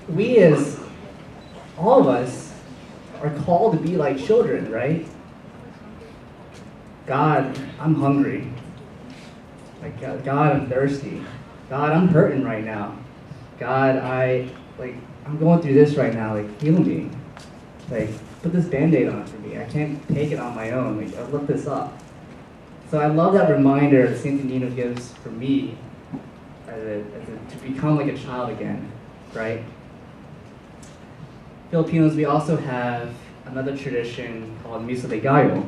we as, all of us, are called to be like children, right? God, I'm hungry. Like, God, I'm thirsty. God, I'm hurting right now. God, I'm going through this right now. Like, heal me. Like, put this Band-Aid on for me. I can't take it on my own. Like, I'll look this up. So I love that reminder that St. Nino gives for me to become like a child again, right? Filipinos, we also have another tradition called Misa de Gallo.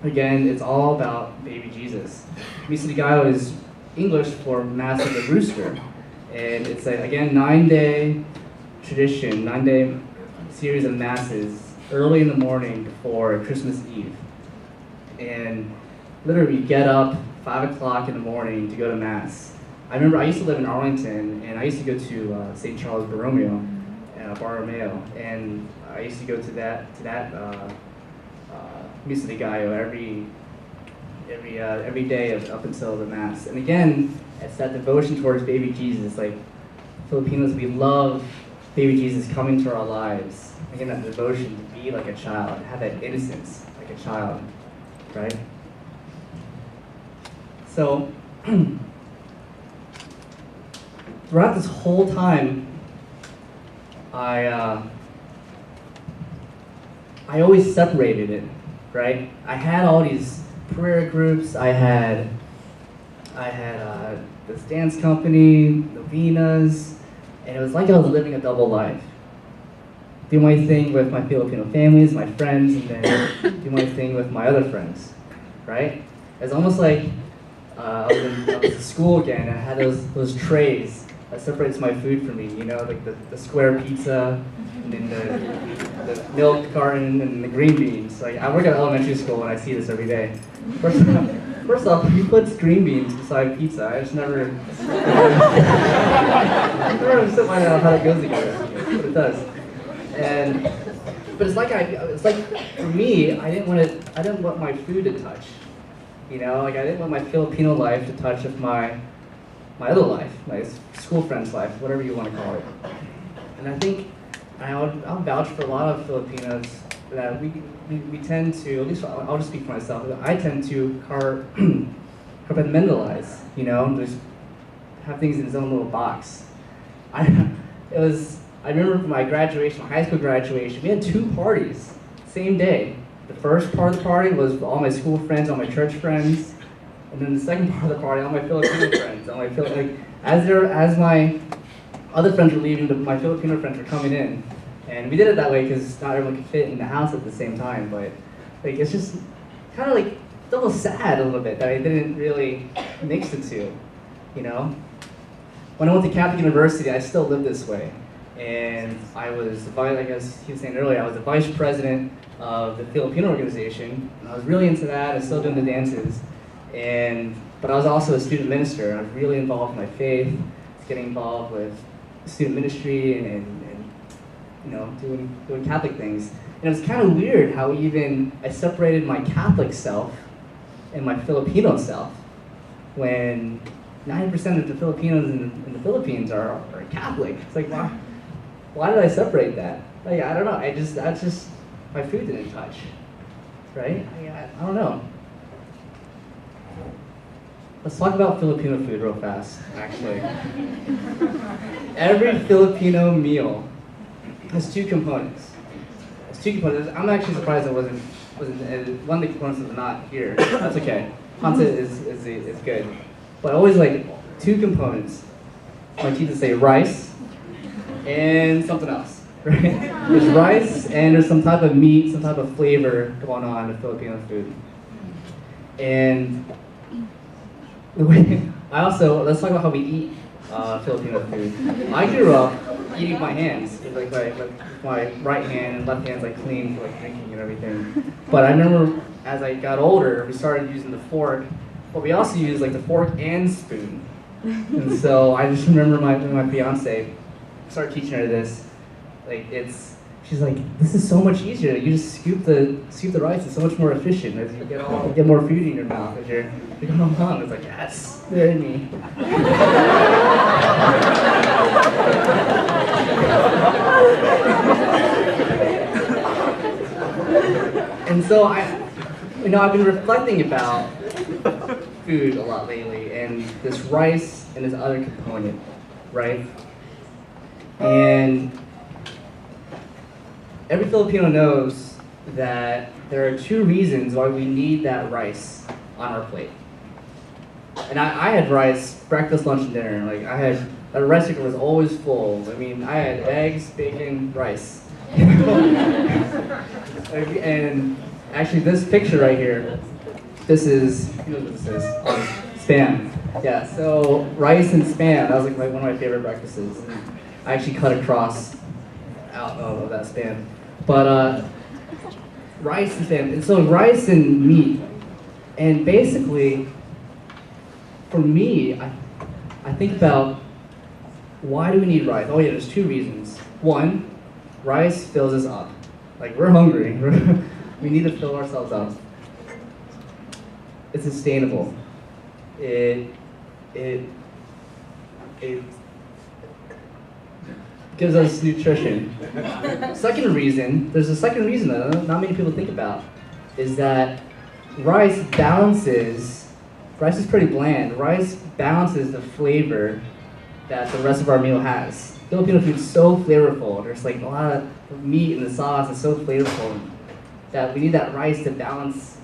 Again, it's all about baby Jesus. Misa de Gallo is English for Mass of the Rooster. And it's, again, 9-day tradition, 9-day series of Masses early in the morning before Christmas Eve. And literally, you get up 5 o'clock in the morning to go to Mass. I remember I used to live in Arlington, and I used to go to St. Charles Borromeo, and I used to go to that Misa de Gallo every day up until the Mass. And again, it's that devotion towards baby Jesus. Like, Filipinos, we love baby Jesus coming to our lives. Again, that devotion to be like a child, have that innocence like a child, right? So, throughout this whole time, I always separated it, right? I had all these prayer groups. I had this dance company, novenas, and it was like I was living a double life. Do my thing with my Filipino families, my friends, and then do my thing with my other friends, right? It's almost like I was in school again, and I had those trays that separates my food from me, you know, like the square pizza, and then the milk carton, and the green beans. Like, I work at elementary school, and I see this every day. First off, who puts green beans beside pizza? I just never understood how that goes together, but it does. But it's like for me, I didn't want my food to touch. You know, like, I didn't want my Filipino life to touch with my other life, my school friend's life, whatever you want to call it. And I think I'll vouch for a lot of Filipinos that we tend to, at least I'll just speak for myself, I tend to compartmentalize, you know, just have things in its own little box. I remember for my graduation, my high school graduation, we had 2 parties, same day. The first part of the party was all my school friends, all my church friends, and then the second part of the party, all my Filipino friends. As my other friends were leaving, my Filipino friends were coming in, and we did it that way because not everyone could fit in the house at the same time. But like, it's just kind of like it's almost sad a little bit that I didn't really mix the two, you know. When I went to Catholic University, I still lived this way. And I was, like he was saying earlier, I was the vice president of the Filipino organization, and I was really into that. I was still doing the dances, but I was also a student minister. I was really involved in my faith, getting involved with student ministry and you know, doing Catholic things. And it was kind of weird how I separated my Catholic self and my Filipino self, when 90% of the Filipinos in the Philippines are Catholic. It's like, why did I separate that? Like, I don't know. That's just my food didn't touch, right? I don't know. Let's talk about Filipino food real fast, actually. Every Filipino meal has 2 components. I'm actually surprised it wasn't one of the components is not here. That's okay. Content is good. But always like 2 components. My teachers say rice and something else. Right? There's rice and there's some type of meat, some type of flavor going on in Filipino food. And the way let's talk about how we eat Filipino food. I grew up eating with my hands, like my right hand and left hand's like clean for like drinking and everything. But I remember as I got older, we started using the fork, but we also used like the fork and spoon. And so I just remember my fiance started teaching her this. Like she's like, this is so much easier. You just scoop the rice. It's so much more efficient as you get more food in your mouth as you're going along. It's like, yes, they're in me. so I've been reflecting about food a lot lately, and this rice and this other component, right? And every Filipino knows that there are two reasons why we need that rice on our plate. And I had rice breakfast, lunch, and dinner. Like that rice cooker was always full. I mean, I had eggs, bacon, rice. And actually, this picture right here, this is, you know what this is? Spam. Yeah, so rice and spam, that was like one of my favorite breakfasts. And I actually cut across out of that spam. But rice and spam, and so rice and meat. And basically, for me, I think about, why do we need rice? Oh yeah, there's two reasons. One, rice fills us up. Like, we're hungry. We need to fill ourselves up. It's sustainable. It gives us nutrition. Second reason, there's a second reason that not many people think about, is that rice balances, rice is pretty bland, rice balances the flavor that the rest of our meal has. Filipino food is so flavorful. There's like a lot of meat in the sauce. It's so flavorful that we need that rice to balance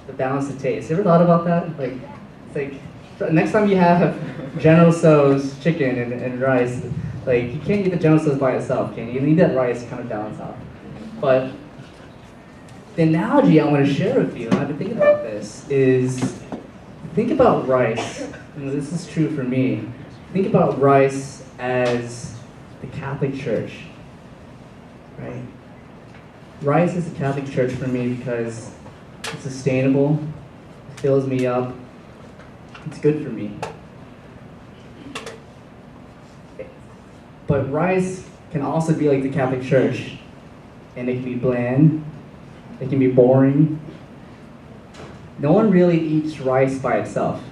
the taste. You ever thought about that? Like, it's like next time you have General Tso's chicken and rice, like, you can't eat the General Tso's by itself, can you? You need that rice to kind of balance out. But the analogy I want to share with you, and I've been thinking about this, is think about rice. And this is true for me. Think about rice as the Catholic Church, right? Rice is the Catholic Church for me because it's sustainable, it fills me up, it's good for me. But rice can also be like the Catholic Church, and it can be bland, it can be boring. No one really eats rice by itself.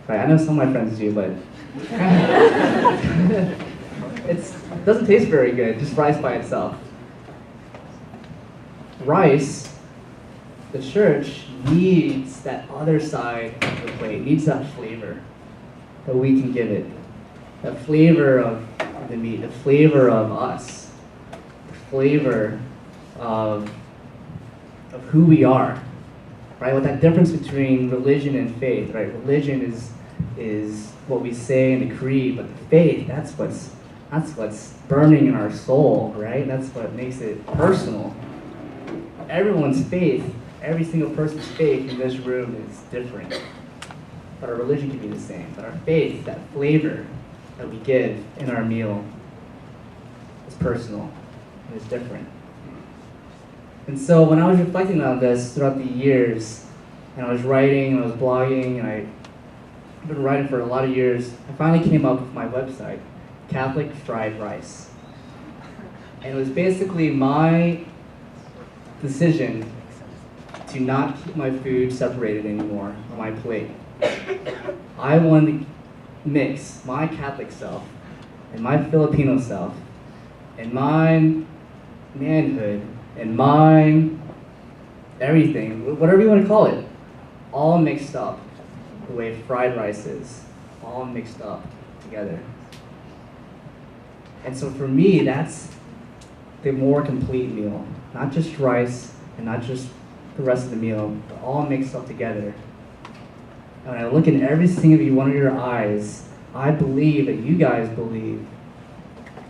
Right? I know some of my friends do, but it doesn't taste very good, just rice by itself. Rice, the church, needs that other side of the plate, needs that flavor that we can give it. That flavor of the meat, the flavor of us, the flavor of who we are, right? With that difference between religion and faith, right? Religion is what we say in the creed, but the faith, that's what's burning in our soul, right? That's what makes it personal. Everyone's faith, every single person's faith in this room is different. But our religion can be the same. But our faith, that flavor that we give in our meal, is personal and is different. And so when I was reflecting on this throughout the years, and I was writing, and I was blogging, and I've been writing for a lot of years, I finally came up with my website, Catholic Fried Rice. And it was basically my decision to not keep my food separated anymore on my plate. I wanted to mix my Catholic self and my Filipino self and my manhood and my everything, whatever you want to call it, all mixed up the way fried rice is, all mixed up together. And so for me, that's the more complete meal. Not just rice and not just the rest of the meal, but all mixed up together. And when I look in every single one of your eyes, I believe that you guys believe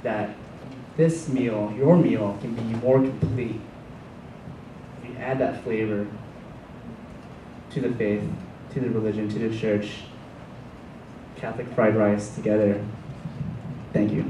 that this meal, your meal, can be more complete if you add that flavor to the faith, to the religion, to the church. Catholic fried rice together. Thank you.